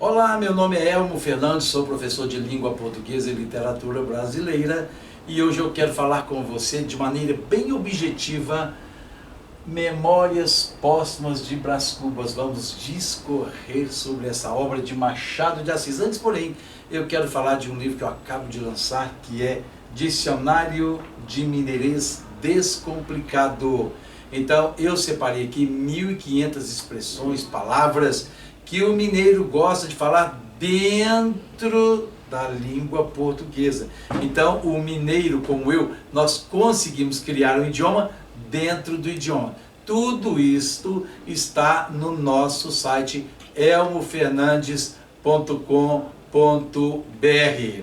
Olá, meu nome é Elmo Fernandes, sou professor de língua portuguesa e literatura brasileira e hoje eu quero falar com você de maneira bem objetiva Memórias Póstumas de Brás Cubas. Vamos discorrer sobre essa obra de Machado de Assis. Antes, porém, eu quero falar de um livro que eu acabo de lançar, que é Dicionário de Mineirês Descomplicado. Então, eu separei aqui 1.500 expressões, palavras que o mineiro gosta de falar dentro da língua portuguesa. Então, o mineiro, como eu, nós conseguimos criar um idioma dentro do idioma. Tudo isto está no nosso site elmofernandes.com.br.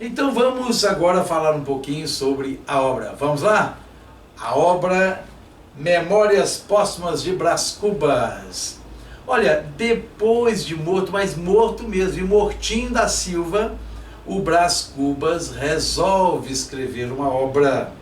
Então vamos agora falar um pouquinho sobre a obra. Vamos lá? A obra Memórias Póstumas de Brás Cubas. Olha, depois de morto, mas morto mesmo, e mortinho da Silva, o Brás Cubas resolve escrever uma obra.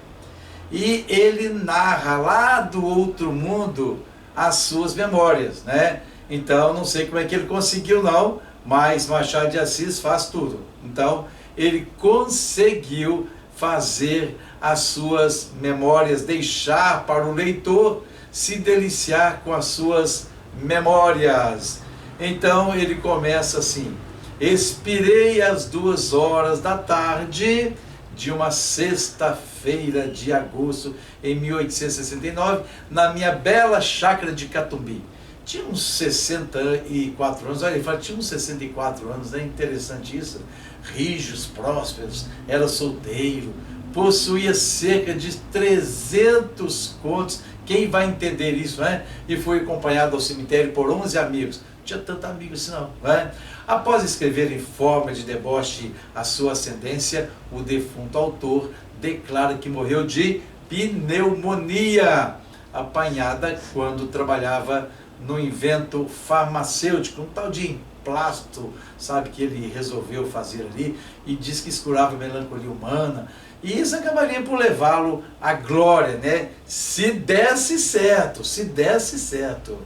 E ele narra lá do outro mundo as suas memórias, né? Então, não sei como é que ele conseguiu não, mas Machado de Assis faz tudo. Então, ele conseguiu fazer as suas memórias, deixar para o leitor se deliciar com as suas memórias. Então, ele começa assim: expirei às 2 horas da tarde de uma sexta-feira de agosto em 1869, na minha bela chácara de Catumbi. Tinha uns 64 anos, olha, ele fala, tinha uns 64 anos, é interessante isso, rijos, prósperos, era solteiro, possuía cerca de 300 contos, quem vai entender isso, né? E foi acompanhado ao cemitério por 11 amigos, não tinha tanto amigo assim não, né? Após escrever em forma de deboche a sua ascendência, o defunto autor declara que morreu de pneumonia, apanhada quando trabalhava no invento farmacêutico, um tal de emplasto, sabe, que ele resolveu fazer ali, e diz que isso curava a melancolia humana, e isso acabaria por levá-lo à glória, né? Se desse certo, se desse certo.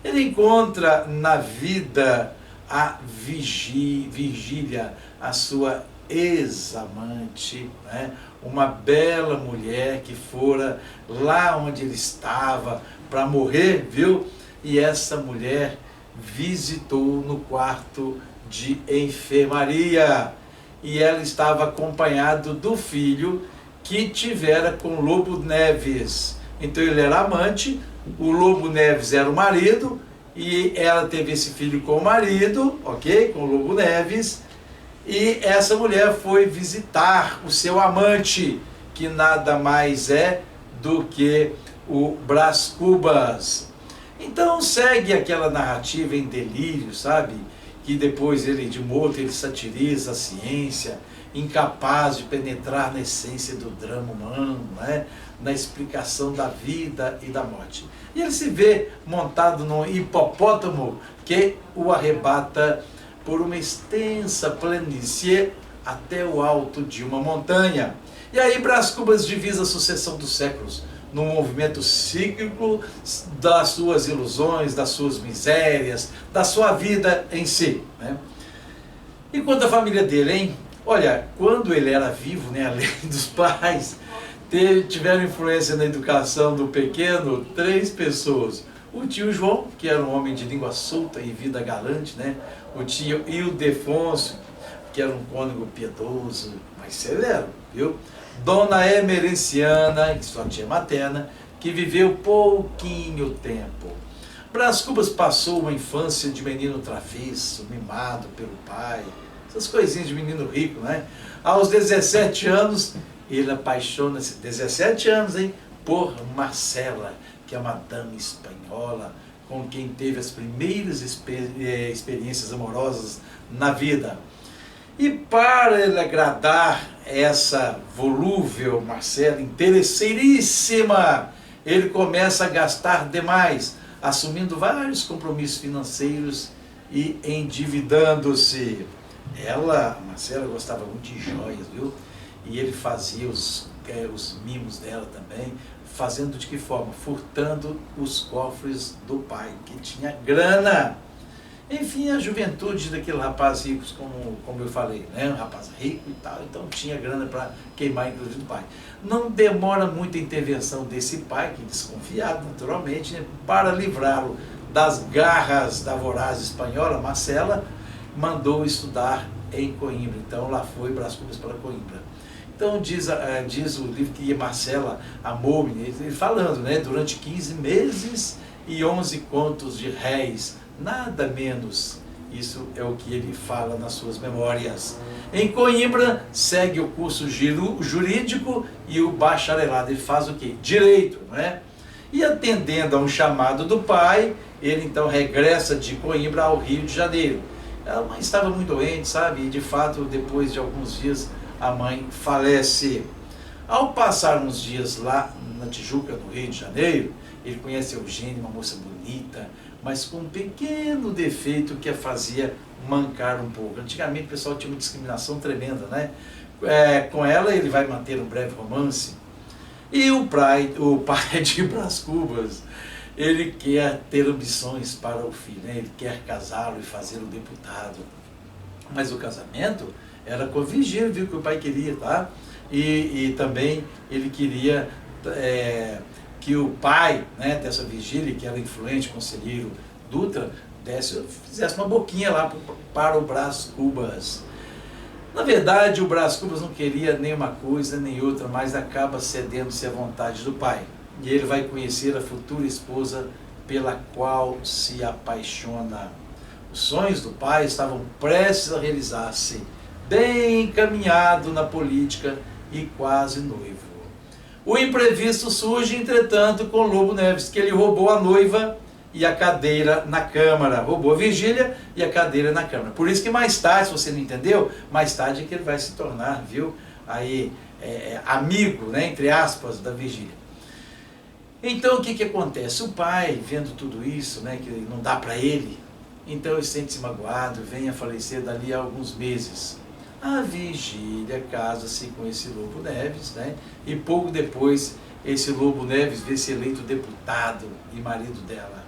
Ele encontra na vida a Virgília, a sua ex-amante, né? Uma bela mulher que fora lá onde ele estava para morrer, viu? E essa mulher visitou no quarto de enfermaria e ela estava acompanhada do filho que tivera com Lobo Neves. Então ele era amante, o Lobo Neves era o marido, e ela teve esse filho com o marido, ok? Com o Lobo Neves, e essa mulher foi visitar o seu amante, que nada mais é do que o Brás Cubas. Então segue aquela narrativa em delírio, sabe? Que depois ele, de morto, ele satiriza a ciência, incapaz de penetrar na essência do drama humano, né? Na explicação da vida e da morte. E ele se vê montado num hipopótamo que o arrebata por uma extensa planície até o alto de uma montanha. E aí Brás Cubas divisa a sucessão dos séculos, num movimento cíclico das suas ilusões, das suas misérias, da sua vida em si, né? E quanto à família dele, hein? Olha, quando ele era vivo, né, além dos pais, tiveram influência na educação do pequeno 3 pessoas. O tio João, que era um homem de língua solta e vida galante, né? O tio Ildefonso, que era um cônego piedoso, mas severo, viu? Dona Emerenciana, sua tia materna, que viveu pouquinho tempo. Brás Cubas passou uma infância de menino travesso, mimado pelo pai, essas coisinhas de menino rico, né? Aos 17 anos, ele apaixona-se, 17 anos, hein, por Marcela, que é uma dama espanhola, com quem teve as primeiras experiências amorosas na vida. E para ele agradar essa volúvel Marcela, interesseiríssima, ele começa a gastar demais, assumindo vários compromissos financeiros e endividando-se. Ela, Marcela, gostava muito de joias, viu? E ele fazia os mimos dela também, fazendo de que forma? Furtando os cofres do pai, que tinha grana. Enfim, a juventude daquele rapaz rico, como eu falei, né? Um rapaz rico e tal, então tinha grana para queimar, inclusive, do pai. Não demora muito a intervenção desse pai, que desconfiado naturalmente, né? Para livrá-lo das garras da voraz espanhola, Marcela mandou estudar em Coimbra. Então lá foi Brás Cubas para Coimbra. Então diz o livro que Marcela amou-me, ele falando, né? Durante 15 meses e 11 contos de réis, nada menos. Isso é o que ele fala nas suas memórias. Em Coimbra, segue o curso jurídico e o bacharelado. Ele faz o quê? Direito, não é? E atendendo a um chamado do pai, ele então regressa de Coimbra ao Rio de Janeiro. A mãe estava muito doente, sabe? E de fato, depois de alguns dias, a mãe falece. Ao passar uns dias lá na Tijuca, no Rio de Janeiro, ele conhece a Eugênia, uma moça bonita, mas com um pequeno defeito que a fazia mancar um pouco. Antigamente o pessoal tinha uma discriminação tremenda, né? Com ela ele vai manter um breve romance. E o pai de Brás Cubas, ele quer ter ambições para o filho, né? Ele quer casá-lo e fazê-lo deputado. Mas o casamento era com a Virgília, viu, que o pai queria, tá? E também ele queria que o pai, né, dessa Virgília, que era influente conselheiro Dutra, fizesse uma boquinha lá para o Brás Cubas. Na verdade, o Brás Cubas não queria nem uma coisa nem outra, mas acaba cedendo-se à vontade do pai. E ele vai conhecer a futura esposa pela qual se apaixona. Os sonhos do pai estavam prestes a realizar-se, bem encaminhado na política e quase noivo. O imprevisto surge, entretanto, com Lobo Neves, que ele roubou a noiva e a cadeira na Câmara. Roubou a Virgília e a cadeira na Câmara. Por isso que mais tarde, se você não entendeu, mais tarde é que ele vai se tornar, viu, aí, amigo, né, entre aspas, da Virgília. Então o que acontece? O pai, vendo tudo isso, né, que não dá para ele, então ele sente-se magoado, vem a falecer dali a alguns meses. A Virgília casa-se com esse Lobo Neves, né, e pouco depois esse Lobo Neves vê-se eleito deputado e marido dela.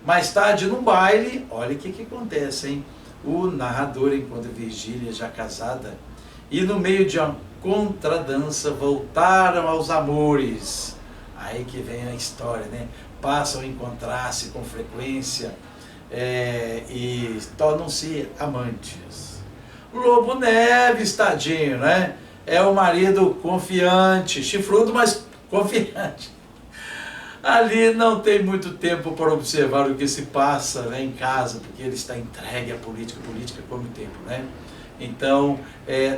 Mais tarde, num baile, olha o que acontece, hein? O narrador encontra Virgília já casada e no meio de uma contradança voltaram aos amores. Aí que vem a história, né? Passam a encontrar-se com frequência e tornam-se amantes. Lobo Neves, tadinho, né? É o marido confiante, chifrudo, mas confiante. Ali não tem muito tempo para observar o que se passa, né, em casa, porque ele está entregue à política, política come tempo, né? Então,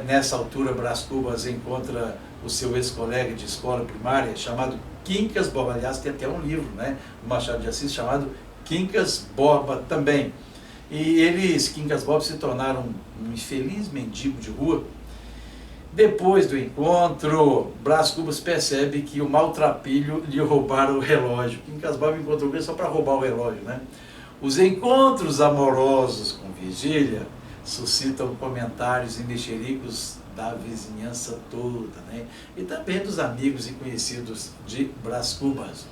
nessa altura, Brás Cubas encontra o seu ex-colega de escola primária, chamado Quincas Borba. Aliás, tem até um livro, né, do Machado de Assis, chamado Quincas Borba também. E eles, Quincas Borba, se tornaram um infeliz mendigo de rua. Depois do encontro, Brás Cubas percebe que o maltrapilho lhe roubaram o relógio. Quincas Borba encontrou ele só para roubar o relógio, né? Os encontros amorosos com Virgília suscitam comentários e mexericos da vizinhança toda, né? E também dos amigos e conhecidos de Brás Cubas.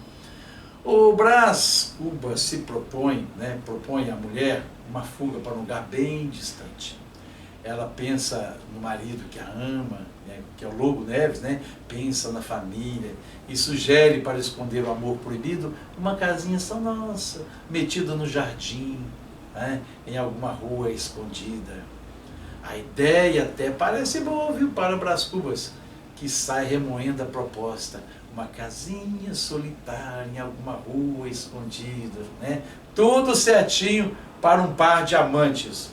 O Brás Cubas se propõe, né, propõe à mulher uma fuga para um lugar bem distante. Ela pensa no marido que a ama, né, que é o Lobo Neves, né, pensa na família e sugere para esconder o amor proibido uma casinha só nossa, metida no jardim, né, em alguma rua escondida. A ideia até parece boa, viu, para Brás Cubas, que sai remoendo a proposta. Uma casinha solitária em alguma rua escondida, né? Tudo certinho para um par de amantes.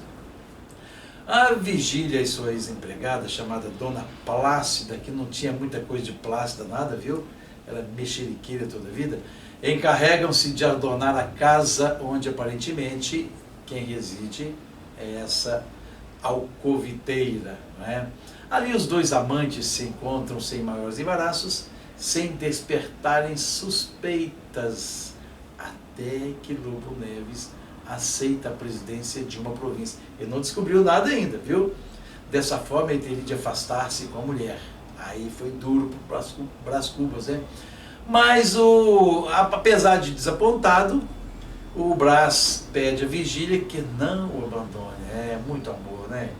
A Virgília e sua ex-empregada, chamada Dona Plácida, que não tinha muita coisa de Plácida, nada, viu? Era mexeriqueira toda a vida, encarregam-se de adornar a casa onde aparentemente quem reside é essa alcoviteira, não é? Ali os dois amantes se encontram sem maiores embaraços, sem despertarem suspeitas, até que Lobo Neves aceita a presidência de uma província. Ele não descobriu nada ainda, viu? Dessa forma ele teria de afastar-se com a mulher. Aí foi duro para o Brás Cubas, né? Mas apesar de desapontado, o Brás pede a Virgília que não o abandone. É muito amor, né?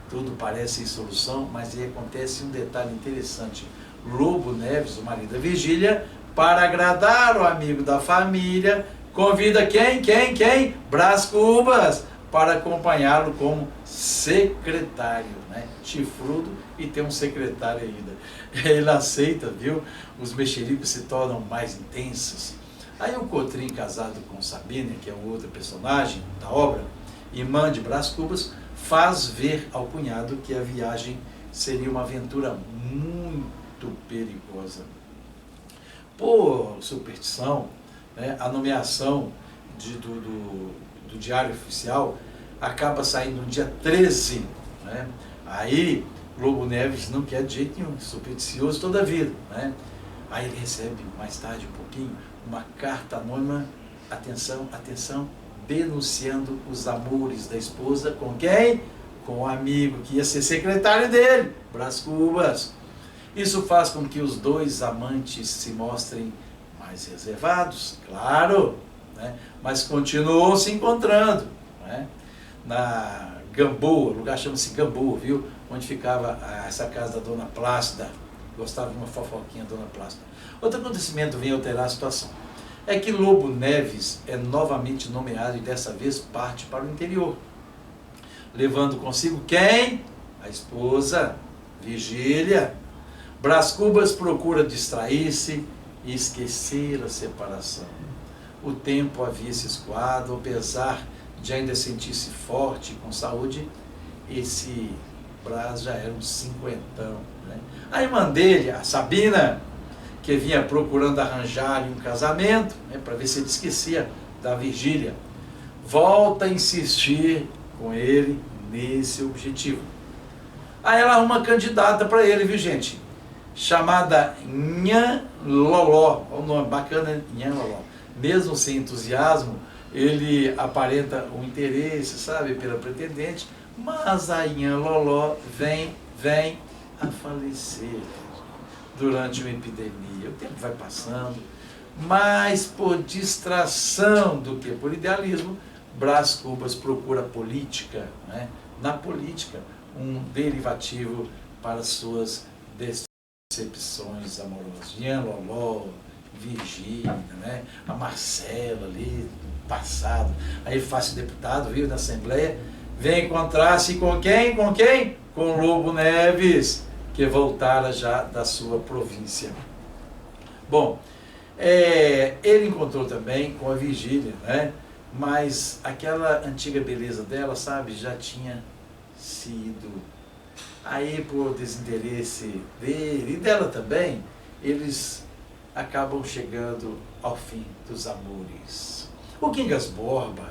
Tudo parece solução, mas aí acontece um detalhe interessante. Lobo Neves, o marido da Virgília, para agradar o amigo da família, convida quem? Brás Cubas, para acompanhá-lo como secretário, né? Chifrudo e tem um secretário ainda. Ele aceita, viu? Os mexericos se tornam mais intensos. Aí o Cotrim, casado com Sabina, que é o outro personagem da obra, irmã de Brás Cubas, faz ver ao cunhado que a viagem seria uma aventura muito perigosa. Por superstição, né, a nomeação do Diário Oficial acaba saindo no dia 13. Né? Aí Lobo Neves não quer de jeito nenhum, supersticioso toda a vida. Né? Aí ele recebe mais tarde um pouquinho uma carta anônima, atenção, denunciando os amores da esposa com quem? Com o amigo que ia ser secretário dele, Brás Cubas. Isso faz com que os dois amantes se mostrem mais reservados, claro, né? Mas continuam se encontrando. Né? Na Gamboa, o lugar chama-se Gamboa, viu? Onde ficava essa casa da Dona Plácida. Gostava de uma fofoquinha, Dona Plácida. Outro acontecimento vem alterar a situação. É que Lobo Neves é novamente nomeado e dessa vez parte para o interior. Levando consigo quem? A esposa, Virgília. Brás Cubas procura distrair-se e esquecer a separação. O tempo havia se escoado, apesar de ainda sentir-se forte e com saúde, esse Brás já era um cinquentão. Né? A irmã dele, a Sabina, que vinha procurando arranjar-lhe um casamento, né, para ver se ele esquecia da Virgília, volta a insistir com ele nesse objetivo. Aí ela arruma uma candidata para ele, viu gente? Chamada Nhan Loló, o nome bacana, Nhan Loló. Mesmo sem entusiasmo, ele aparenta um interesse, sabe, pela pretendente, mas a Nhan Loló vem a falecer durante uma epidemia. O tempo vai passando, mas por distração do que por idealismo, Brás Cubas procura política, né? Na política, um derivativo para suas decepções amorosas. Nhan Loló, Virgínia, né? A Marcela ali, passado. Aí faz deputado, viu, na Assembleia, vem encontrar-se com quem? Com Lobo Neves, que voltara já da sua província. Bom, ele encontrou também com a Virgília, né? Mas aquela antiga beleza dela, sabe, já tinha sido. Aí, por desinteresse dele e dela também, eles acabam chegando ao fim dos amores. O Quincas Borba,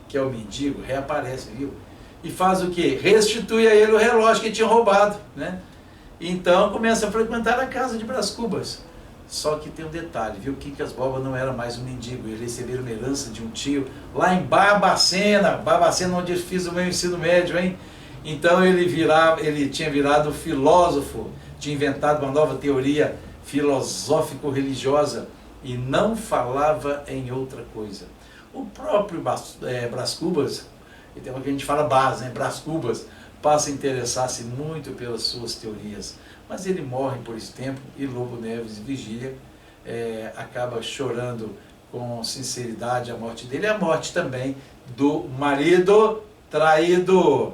que é o mendigo, reaparece, viu? E faz o quê? Restitui a ele o relógio que tinha roubado, né? Então começa a frequentar a casa de Brás Cubas. Só que tem um detalhe, viu? Quincas Borba não era mais um mendigo, ele recebeu uma herança de um tio lá em Barbacena, onde eu fiz o meu ensino médio, hein? Então ele tinha virado filósofo, tinha inventado uma nova teoria filosófico-religiosa e não falava em outra coisa. O próprio Brás Cubas, então que a gente fala base, né? Brás Cubas, passa a interessar-se muito pelas suas teorias, mas ele morre por esse tempo e Lobo Neves e Virgília acaba chorando com sinceridade a morte dele e a morte também do marido traído.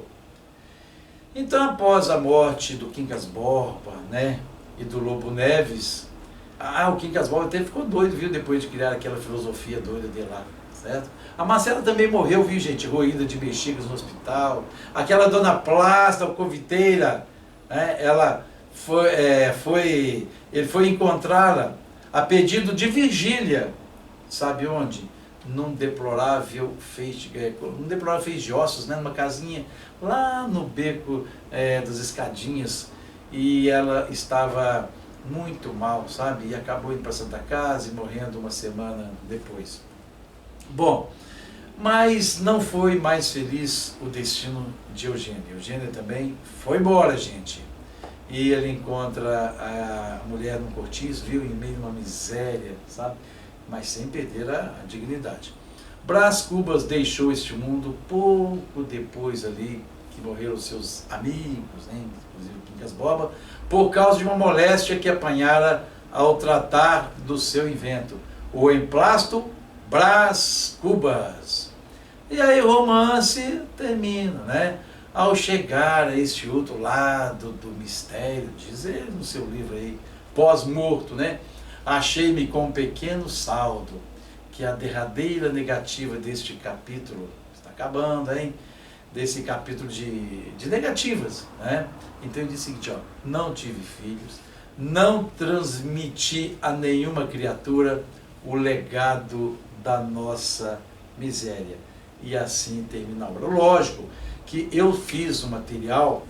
Então, após a morte do Quincas Borba, né, e do Lobo Neves, o Quincas Borba até ficou doido, viu, depois de criar aquela filosofia doida dele lá. Certo? A Marcela também morreu, viu gente, roída de bexigas no hospital. Aquela Dona Plácida, alcoviteira, né? Ele foi encontrá-la a pedido de Virgília, sabe onde? Num deplorável feixe de ossos, né? Numa casinha lá no beco das Escadinhas, e ela estava muito mal, sabe? E acabou indo para Santa Casa e morrendo uma semana depois. Bom, mas não foi mais feliz o destino de Eugênia. Eugênia também foi embora, gente. E ele encontra a mulher num cortiço, viu, em meio a uma miséria, sabe? Mas sem perder a dignidade. Brás Cubas deixou este mundo pouco depois ali que morreram seus amigos, né, inclusive o Quincas Borba, por causa de uma moléstia que apanhara ao tratar do seu invento, o emplasto Brás Cubas. E aí o romance termina, né? Ao chegar a este outro lado do mistério, diz ele no seu livro aí, pós-morto, né? Achei-me com um pequeno saldo, que a derradeira negativa deste capítulo, está acabando, hein? Desse capítulo de negativas, né? Então ele diz o seguinte, ó, não tive filhos, não transmiti a nenhuma criatura o legado da nossa miséria. E assim termina a obra. Lógico que eu fiz um material,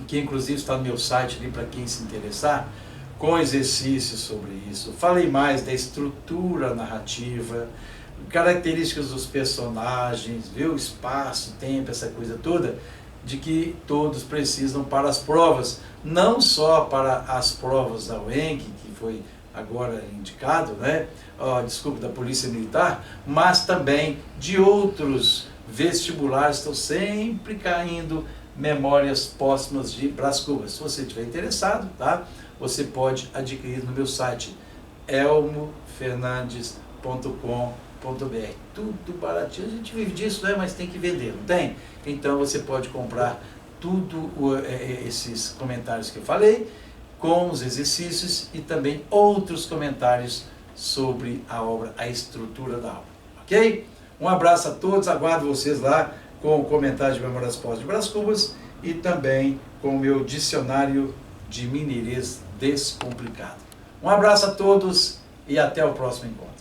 que inclusive está no meu site ali para quem se interessar, com exercícios sobre isso. Falei mais da estrutura narrativa, características dos personagens, viu? Espaço, tempo, essa coisa toda, de que todos precisam para as provas, não só para as provas da UENG, que foi agora indicado, né? Desculpe, da Polícia Militar, mas também de outros vestibulares. Estão sempre caindo memórias póstumas de Brás Cubas. Se você estiver interessado, tá? Você pode adquirir no meu site elmofernandes.com.br. Tudo baratinho, a gente vive disso, né? Mas tem que vender, não tem? Então você pode comprar tudo esses comentários que eu falei, com os exercícios e também outros comentários sobre a obra, a estrutura da obra, ok? Um abraço a todos, aguardo vocês lá com o comentário de Memórias Póstumas de Brás Cubas e também com o meu dicionário de mineirês descomplicado. Um abraço a todos e até o próximo encontro.